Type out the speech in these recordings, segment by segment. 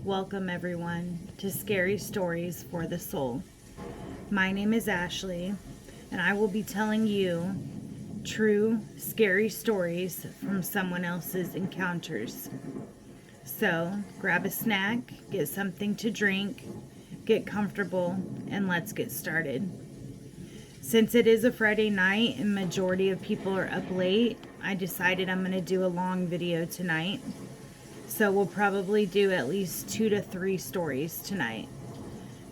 Welcome everyone to Scary Stories for the Soul. My name is Ashley, and I will be telling you true scary stories from someone else's encounters. So grab a snack, get something to drink, get comfortable, and let's get started. Since it is a Friday night and majority of people are up late, I decided I'm going to do a long video tonight. So we'll probably do at least 2 to 3 stories tonight.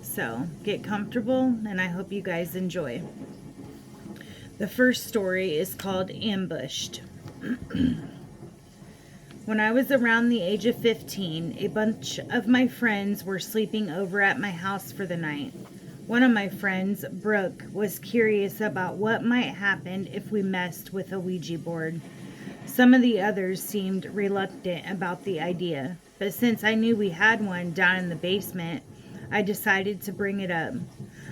So get comfortable, and I hope you guys enjoy. The first story is called Ambushed. When I was around the age of 15, a bunch of my friends were sleeping over at my house for the night. One of my friends, Brooke, was curious about what might happen if we messed with a Ouija board. Some of the others seemed reluctant about the idea, but since I knew we had one down in the basement, I decided to bring it up.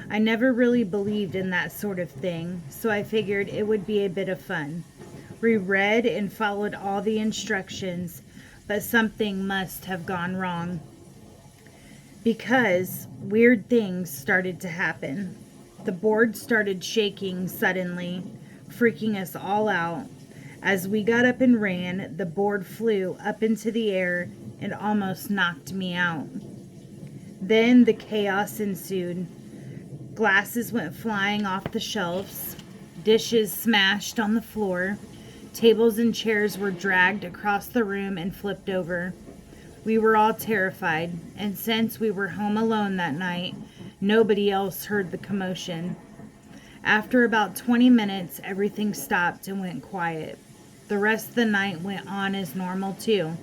I never really believed in that sort of thing, so I figured it would be a bit of fun. We read and followed all the instructions, but something must have gone wrong, because weird things started to happen. The board started shaking suddenly, freaking us all out. As we got up and ran, the board flew up into the air and almost knocked me out. Then the chaos ensued. Glasses went flying off the shelves, dishes smashed on the floor, tables and chairs were dragged across the room and flipped over. We were all terrified, and since we were home alone that night, nobody else heard the commotion. After about 20 minutes, everything stopped and went quiet. The rest of the night went on as normal too,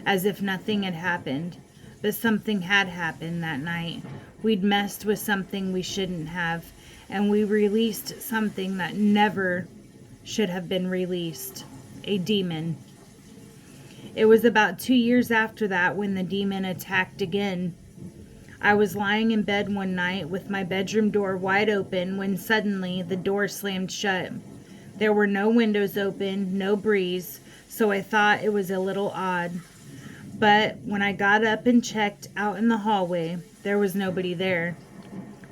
as if nothing had happened. But something had happened that night. We'd messed with something we shouldn't have, and we released something that never should have been released. A demon. It was about 2 years after that when the demon attacked again. I was lying in bed one night with my bedroom door wide open when suddenly the door slammed shut. There were no windows open, no breeze, so I thought it was a little odd. But when I got up and checked out in the hallway, there was nobody there.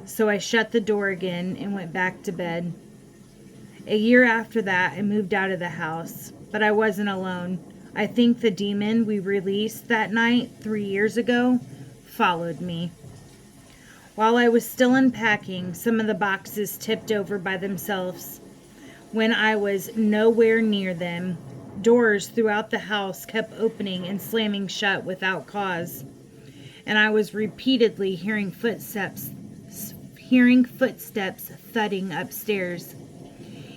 So I shut the door again and went back to bed. A year after that, I moved out of the house, but I wasn't alone. I think the demon we released that night 3 years ago followed me. While I was still unpacking, some of the boxes tipped over by themselves. When I was nowhere near them, doors throughout the house kept opening and slamming shut without cause, and I was repeatedly hearing footsteps thudding upstairs.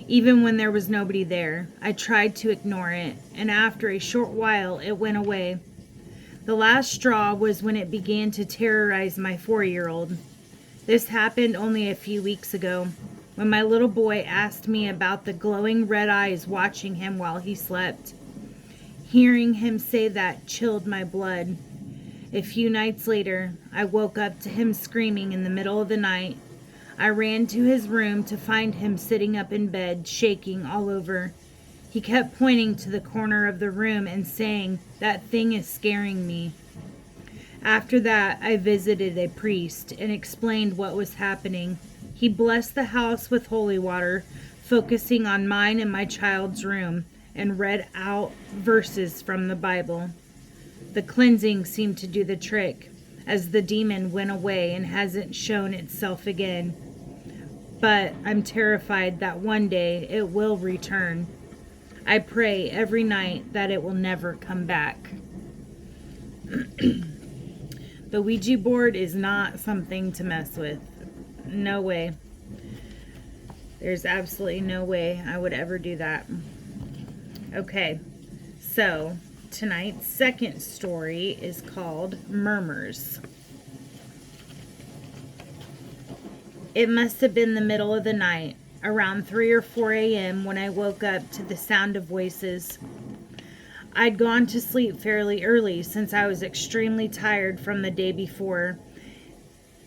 Even when there was nobody there, I tried to ignore it, and after a short while it went away. The last straw was when it began to terrorize my 4-year-old. This happened only a few weeks ago, when my little boy asked me about the glowing red eyes watching him while he slept. Hearing him say that chilled my blood. A few nights later, I woke up to him screaming in the middle of the night. I ran to his room to find him sitting up in bed, shaking all over. He kept pointing to the corner of the room and saying, "That thing is scaring me." After that, I visited a priest and explained what was happening. He blessed the house with holy water, focusing on mine and my child's room, and read out verses from the Bible. The cleansing seemed to do the trick, as the demon went away and hasn't shown itself again. But I'm terrified that one day it will return. I pray every night that it will never come back. The Ouija board is not something to mess with. No way. There's absolutely no way I would ever do that. Okay, so tonight's second story is called Murmurs. It must have been the middle of the night, around 3 or 4 a.m. when I woke up to the sound of voices. I'd gone to sleep fairly early since I was extremely tired from the day before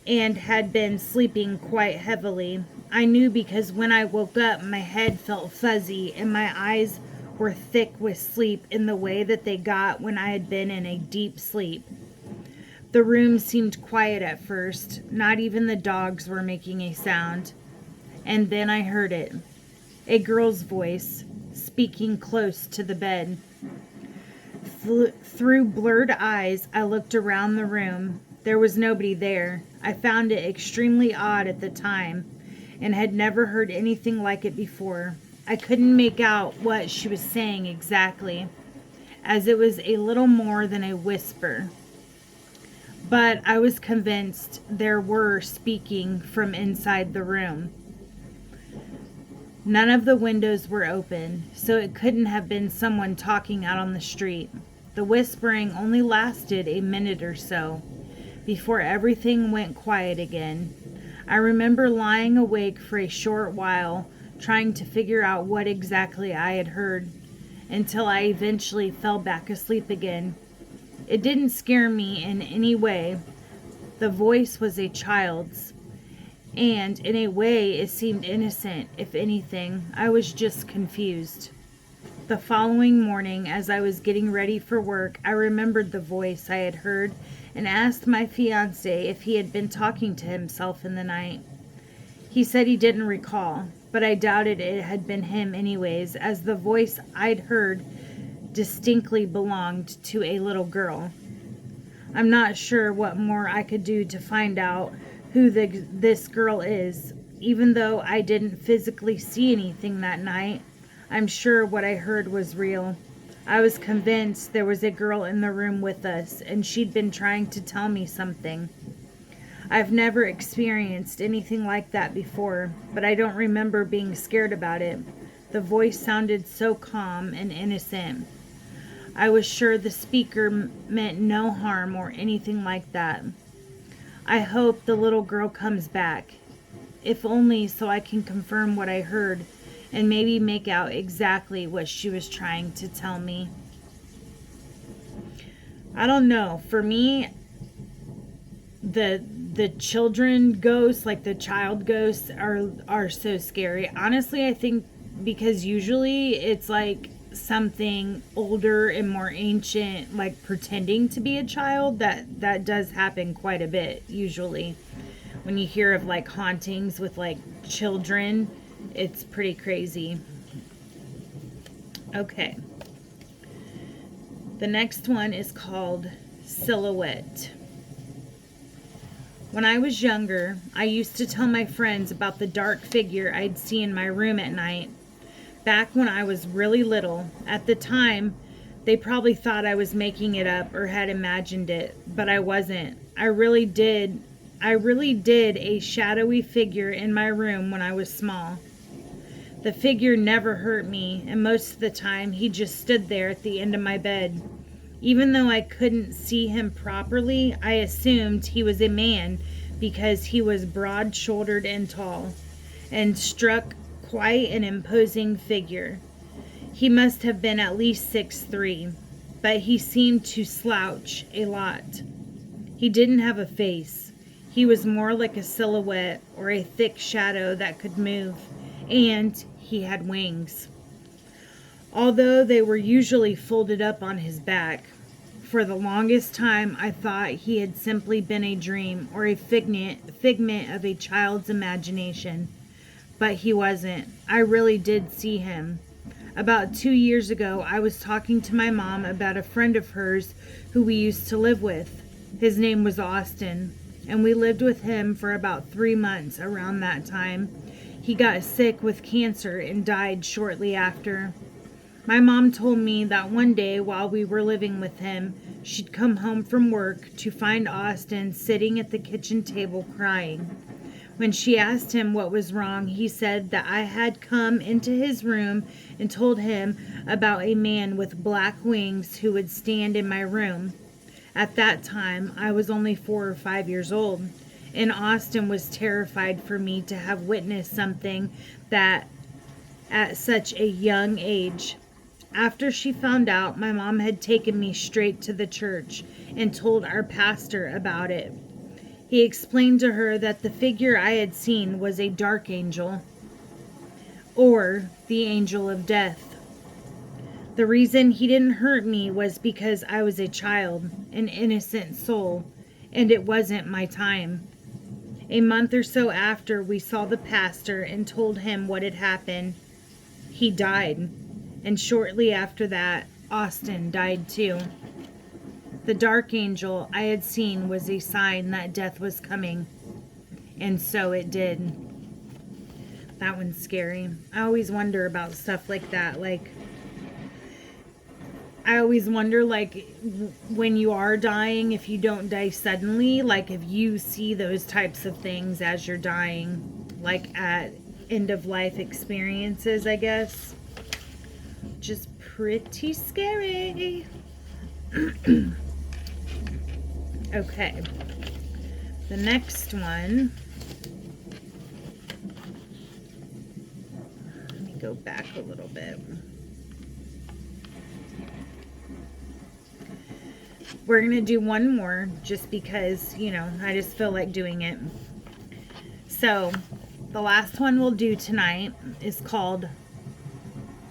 and had been sleeping quite heavily. I knew because when I woke up, my head felt fuzzy and my eyes were thick with sleep in the way that they got when I had been in a deep sleep. The room seemed quiet at first. Not even the dogs were making a sound. And then I heard it. A girl's voice, speaking close to the bed. Through blurred eyes, I looked around the room. There was nobody there. I found it extremely odd at the time and had never heard anything like it before. I couldn't make out what she was saying exactly, as it was a little more than a whisper. But I was convinced there were speaking from inside the room. None of the windows were open, so it couldn't have been someone talking out on the street. The whispering only lasted a minute or so, before everything went quiet again. I remember lying awake for a short while, trying to figure out what exactly I had heard, until I eventually fell back asleep again. It didn't scare me in any way. The voice was a child's, and in a way it seemed innocent. If anything, I was just confused. The following morning, as I was getting ready for work, I remembered the voice I had heard and asked my fiancé if he had been talking to himself in the night. He said he didn't recall, but I doubted it had been him anyways, as the voice I'd heard distinctly belonged to a little girl. I'm not sure what more I could do to find out who this girl is. Even though I didn't physically see anything that night, I'm sure what I heard was real. I was convinced there was a girl in the room with us, and she'd been trying to tell me something. I've never experienced anything like that before, but I don't remember being scared about it. The voice sounded so calm and innocent. I was sure the speaker meant no harm or anything like that. I hope the little girl comes back, if only so I can confirm what I heard and maybe make out exactly what she was trying to tell me. I don't know. For me, the children ghosts, like the child ghosts, are so scary. Honestly, I think because usually it's like something older and more ancient, like pretending to be a child. That does happen quite a bit usually. When you hear of like hauntings with like children, it's pretty crazy. Okay. The next one is called Silhouette. When I was younger, I used to tell my friends about the dark figure I'd see in my room at night. Back when I was really little, at the time, they probably thought I was making it up or had imagined it, but I wasn't. I really did a shadowy figure in my room when I was small. The figure never hurt me, and most of the time he just stood there at the end of my bed. Even though I couldn't see him properly, I assumed he was a man because he was broad-shouldered and tall, and struck quite an imposing figure. He must have been at least 6'3", but he seemed to slouch a lot. He didn't have a face. He was more like a silhouette or a thick shadow that could move, and he had wings. Although they were usually folded up on his back. For the longest time, I thought he had simply been a dream or a figment of a child's imagination. But he wasn't. I really did see him. About 2 years ago, I was talking to my mom about a friend of hers who we used to live with. His name was Austin, and we lived with him for about 3 months around that time. He got sick with cancer and died shortly after. My mom told me that one day while we were living with him, she'd come home from work to find Austin sitting at the kitchen table crying. When she asked him what was wrong, he said that I had come into his room and told him about a man with black wings who would stand in my room. At that time, I was only 4 or 5 years old, and Austin was terrified for me to have witnessed something that at such a young age. After she found out, my mom had taken me straight to the church and told our pastor about it. He explained to her that the figure I had seen was a dark angel, or the angel of death. The reason he didn't hurt me was because I was a child, an innocent soul, and it wasn't my time. A month or so after, we saw the pastor and told him what had happened. He died, and shortly after that, Austin died too. The dark angel I had seen was a sign that death was coming, and so it did. That one's scary. I always wonder about stuff like that. I always wonder, when you are dying, if you don't die suddenly, if you see those types of things as you're dying, at end of life experiences, I guess. Just pretty scary. Okay. The next one. Let me go back a little bit. We're going to do one more just because, I just feel like doing it. So, the last one we'll do tonight is called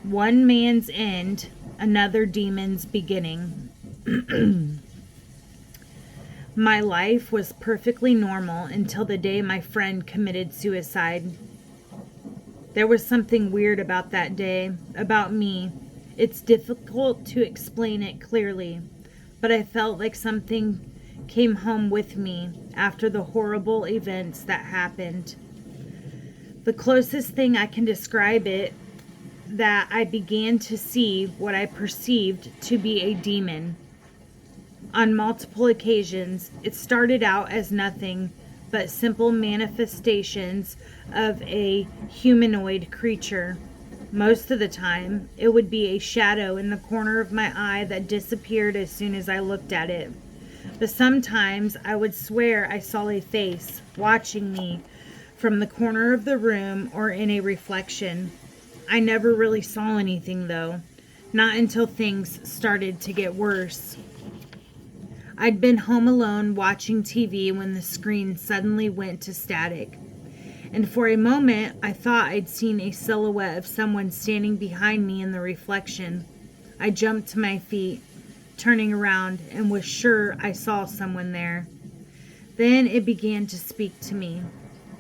One Man's End, Another Demon's Beginning. My life was perfectly normal until the day my friend committed suicide. There was something weird about that day, about me. It's difficult to explain it clearly, but I felt like something came home with me after the horrible events that happened. The closest thing I can describe it, that I began to see what I perceived to be a demon. On multiple occasions, it started out as nothing but simple manifestations of a humanoid creature. Most of the time, it would be a shadow in the corner of my eye that disappeared as soon as I looked at it. But sometimes I would swear I saw a face watching me from the corner of the room or in a reflection. I never really saw anything though, not until things started to get worse. I'd been home alone watching TV when the screen suddenly went to static. And for a moment, I thought I'd seen a silhouette of someone standing behind me in the reflection. I jumped to my feet, turning around, and was sure I saw someone there. Then it began to speak to me.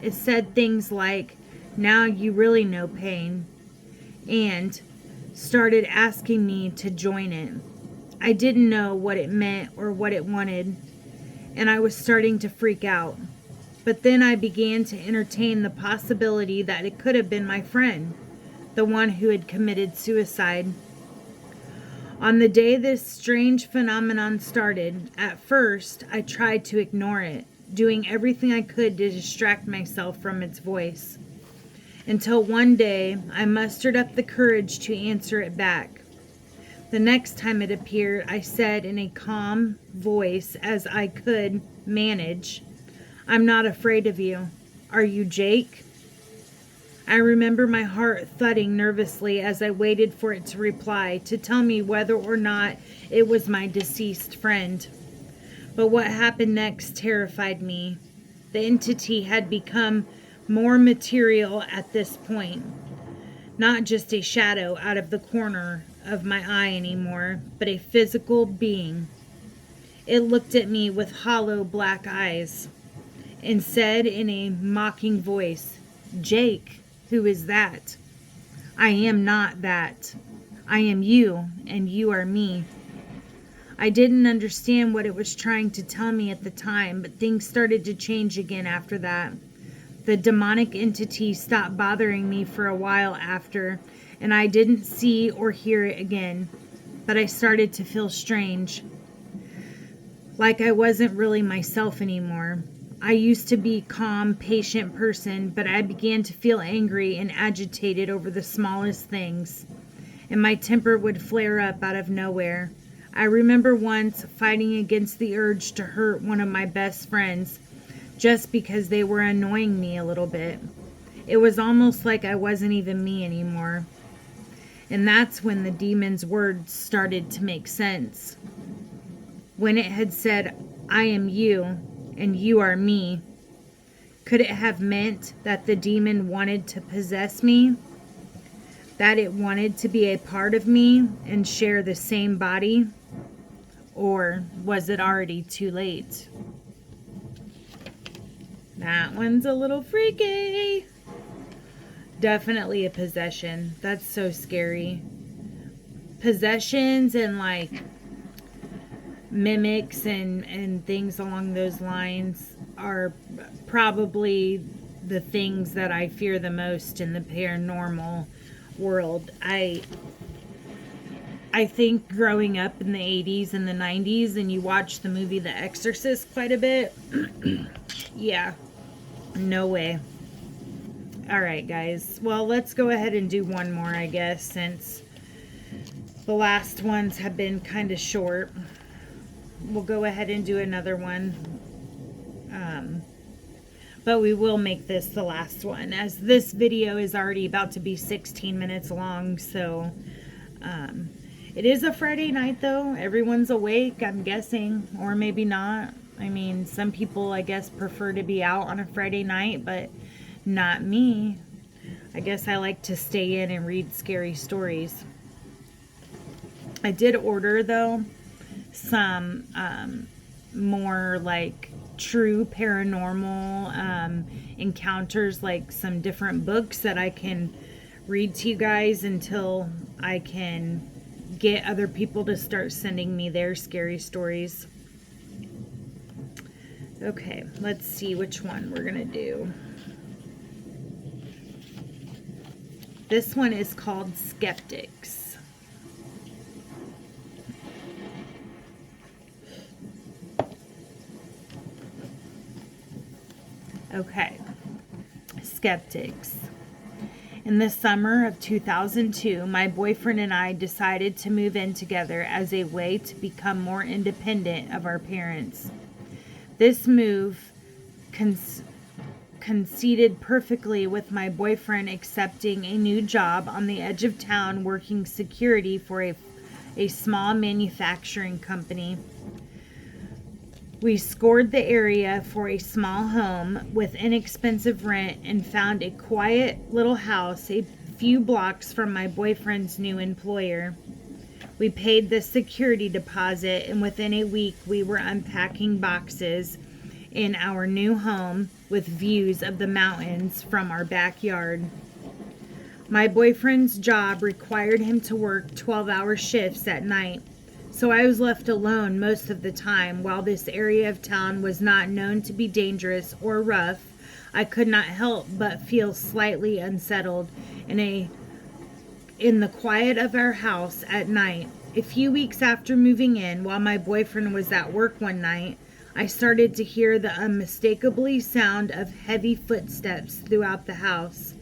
It said things like, "Now you really know pain," and started asking me to join it. I didn't know what it meant or what it wanted, and I was starting to freak out. But then I began to entertain the possibility that it could have been my friend, the one who had committed suicide. On the day this strange phenomenon started, at first I tried to ignore it, doing everything I could to distract myself from its voice. Until one day I mustered up the courage to answer it back. The next time it appeared, I said in a calm voice as I could manage, "I'm not afraid of you. Are you Jake?" I remember my heart thudding nervously as I waited for it to reply, to tell me whether or not it was my deceased friend. But what happened next terrified me. The entity had become more material at this point. Not just a shadow out of the corner of my eye anymore, but a physical being. It looked at me with hollow black eyes and said in a mocking voice, "Jake, who is that?" "I am not that. I am you, and you are me." I didn't understand what it was trying to tell me at the time, but things started to change again after that. The demonic entity stopped bothering me for a while after, and I didn't see or hear it again, but I started to feel strange. Like I wasn't really myself anymore. I used to be a calm, patient person, but I began to feel angry and agitated over the smallest things, and my temper would flare up out of nowhere. I remember once fighting against the urge to hurt one of my best friends just because they were annoying me a little bit. It was almost like I wasn't even me anymore. And that's when the demon's words started to make sense. When it had said, "I am you, and you are me," could it have meant that the demon wanted to possess me? That it wanted to be a part of me and share the same body? Or was it already too late? That one's a little freaky. Definitely a possession. That's so scary. Possessions and like mimics and things along those lines are probably the things that I fear the most in the paranormal world. I think growing up in the 80s and the 90s and you watch the movie The Exorcist quite a bit, yeah, no way. All right, guys. Well, let's go ahead and do one more, I guess, since the last ones have been kind of short. We'll go ahead and do another one. But we will make this the last one, as this video is already about to be 16 minutes long. So it is a Friday night, though. Everyone's awake, I'm guessing, or maybe not. I mean, some people, I guess, prefer to be out on a Friday night, but not me. I guess I like to stay in and read scary stories. I did order, though, some more like true paranormal encounters, like some different books that I can read to you guys until I can get other people to start sending me their scary stories. Okay, let's see which one we're gonna do. This one is called Skeptics. Okay, Skeptics. In the summer of 2002, my boyfriend and I decided to move in together as a way to become more independent of our parents. This move coincided perfectly with my boyfriend accepting a new job on the edge of town working security for a small manufacturing company. We scored the area for a small home with inexpensive rent and found a quiet little house a few blocks from my boyfriend's new employer. We paid the security deposit, and within a week we were unpacking boxes in our new home with views of the mountains from our backyard. My boyfriend's job required him to work 12-hour shifts at night, so I was left alone most of the time. While this area of town was not known to be dangerous or rough, I could not help but feel slightly unsettled in the quiet of our house at night. A few weeks after moving in, while my boyfriend was at work one night, I started to hear the unmistakably sound of heavy footsteps throughout the house.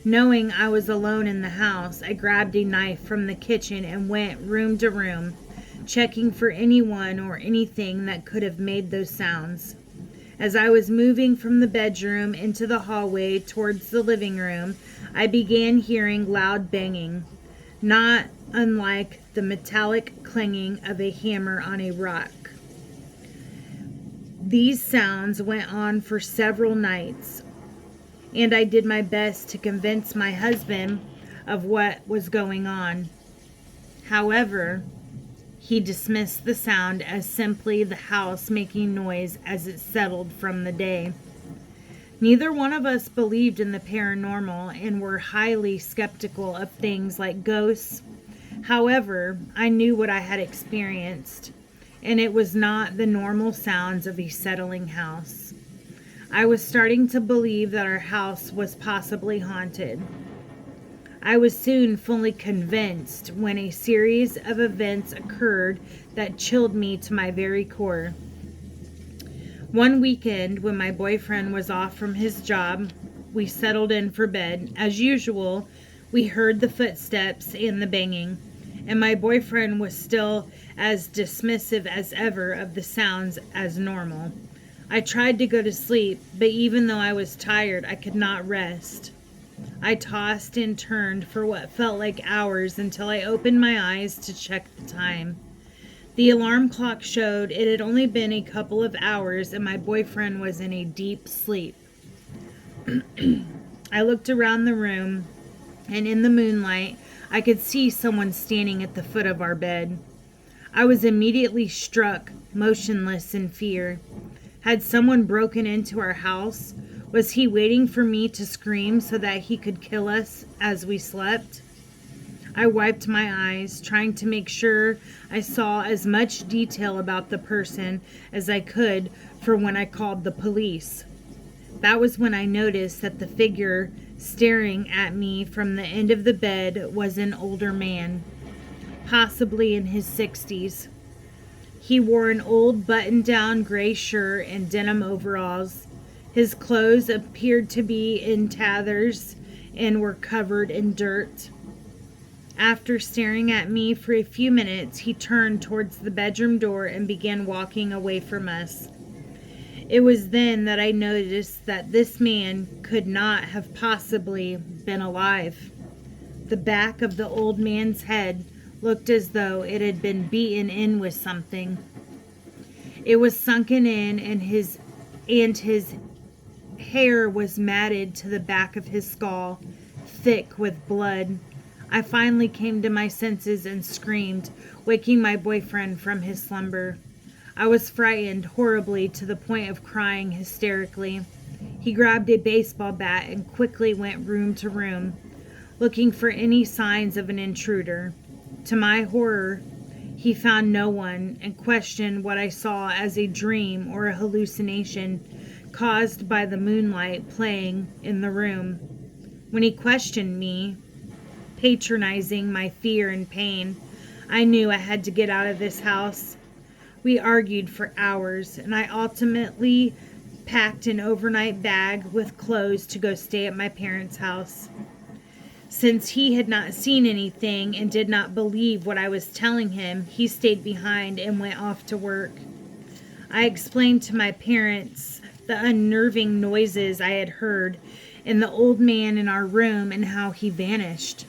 Knowing I was alone in the house, I grabbed a knife from the kitchen and went room to room, checking for anyone or anything that could have made those sounds. As I was moving from the bedroom into the hallway towards the living room, I began hearing loud banging, not unlike the metallic clanging of a hammer on a rock. These sounds went on for several nights, and I did my best to convince my husband of what was going on. However, he dismissed the sound as simply the house making noise as it settled from the day. Neither one of us believed in the paranormal and were highly skeptical of things like ghosts. However, I knew what I had experienced, and it was not the normal sounds of a settling house. I was starting to believe that our house was possibly haunted. I was soon fully convinced when a series of events occurred that chilled me to my very core. One weekend, when my boyfriend was off from his job, we settled in for bed. As usual, we heard the footsteps and the banging, and my boyfriend was still as dismissive as ever of the sounds as normal. I tried to go to sleep, but even though I was tired, I could not rest. I tossed and turned for what felt like hours until I opened my eyes to check the time. The alarm clock showed it had only been a couple of hours and my boyfriend was in a deep sleep. I looked around the room, and in the moonlight, I could see someone standing at the foot of our bed. I was immediately struck, motionless in fear. Had someone broken into our house? Was he waiting for me to scream so that he could kill us as we slept? I wiped my eyes, trying to make sure I saw as much detail about the person as I could for when I called the police. That was when I noticed that the figure staring at me from the end of the bed was an older man, possibly in his 60s. He wore an old button-down gray shirt and denim overalls. His clothes appeared to be in tatters and were covered in dirt. After staring at me for a few minutes, he turned towards the bedroom door and began walking away from us. It was then that I noticed that this man could not have possibly been alive. The back of the old man's head looked as though it had been beaten in with something. It was sunken in, and his hair was matted to the back of his skull, thick with blood. I finally came to my senses and screamed, waking my boyfriend from his slumber. I was frightened horribly to the point of crying hysterically. He grabbed a baseball bat and quickly went room to room, looking for any signs of an intruder. To my horror, he found no one and questioned what I saw as a dream or a hallucination caused by the moonlight playing in the room. When he questioned me, patronizing my fear and pain, I knew I had to get out of this house. We argued for hours, and I ultimately packed an overnight bag with clothes to go stay at my parents' house. Since he had not seen anything and did not believe what I was telling him, he stayed behind and went off to work. I explained to my parents the unnerving noises I had heard and the old man in our room and how he vanished.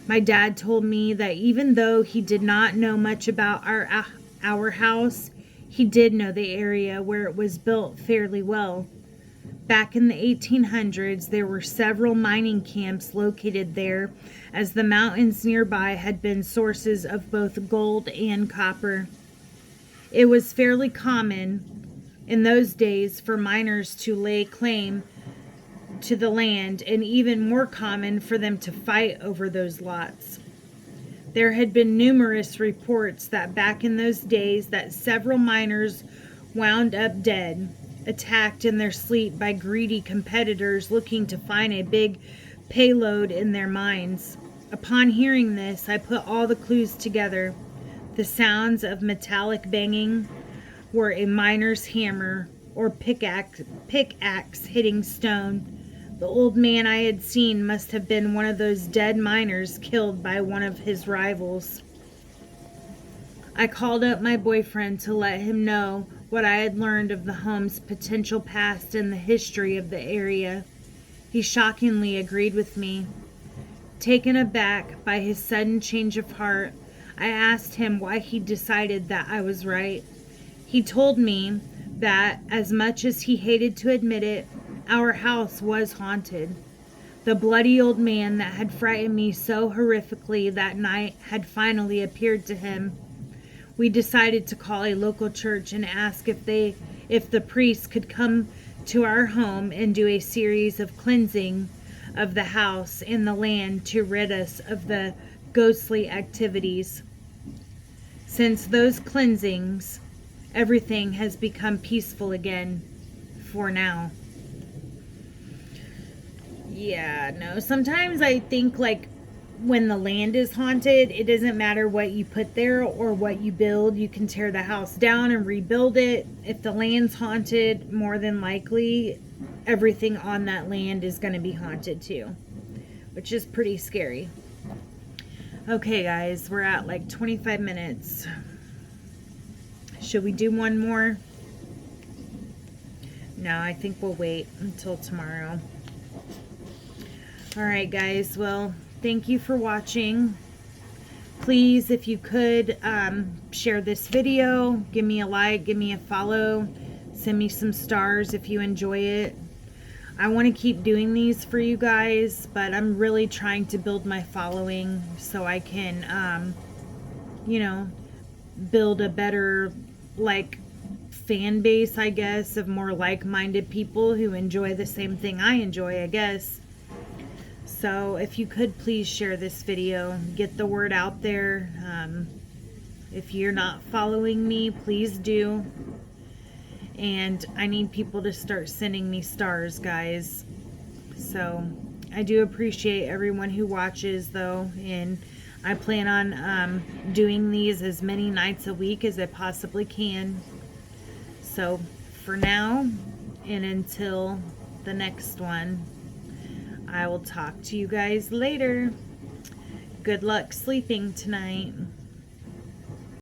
My dad told me that even though he did not know much about our house, he did know the area where it was built fairly well. Back in the 1800s, there were several mining camps located there, as the mountains nearby had been sources of both gold and copper. It was fairly common in those days for miners to lay claim to the land, and even more common for them to fight over those lots. There had been numerous reports that back in those days that several miners wound up dead, attacked in their sleep by greedy competitors looking to find a big payload in their mines. Upon hearing this, I put all the clues together. The sounds of metallic banging were a miner's hammer or pickaxe hitting stone. The old man I had seen must have been one of those dead miners killed by one of his rivals. I called up my boyfriend to let him know what I had learned of the home's potential past and the history of the area. He shockingly agreed with me. Taken aback by his sudden change of heart, I asked him why he decided that I was right. He told me that, as much as he hated to admit it, our house was haunted. The bloody old man that had frightened me so horrifically that night had finally appeared to him. We decided to call a local church and ask if the priest could come to our home and do a series of cleansing of the house and the land to rid us of the ghostly activities. Since those cleansings, everything has become peaceful again, for now. Yeah, no, sometimes I think like when the land is haunted, it doesn't matter what you put there or what you build. You can tear the house down and rebuild it. If the land's haunted, more than likely everything on that land is going to be haunted too, which is pretty scary. Okay, guys, we're at like 25 minutes. Should we do one more? No, I think we'll wait until tomorrow. All right, guys. Well, thank you for watching. Please, if you could, share this video. Give me a like. Give me a follow. Send me some stars if you enjoy it. I want to keep doing these for you guys, but I'm really trying to build my following so I can, build a better, fan base, I guess, of more like-minded people who enjoy the same thing I enjoy, I guess. So if you could please share this video, get the word out there. If you're not following me, please do. And I need people to start sending me stars, guys. So I do appreciate everyone who watches, though, and I plan on doing these as many nights a week as I possibly can. So for now, and until the next one, I will talk to you guys later. Good luck sleeping tonight.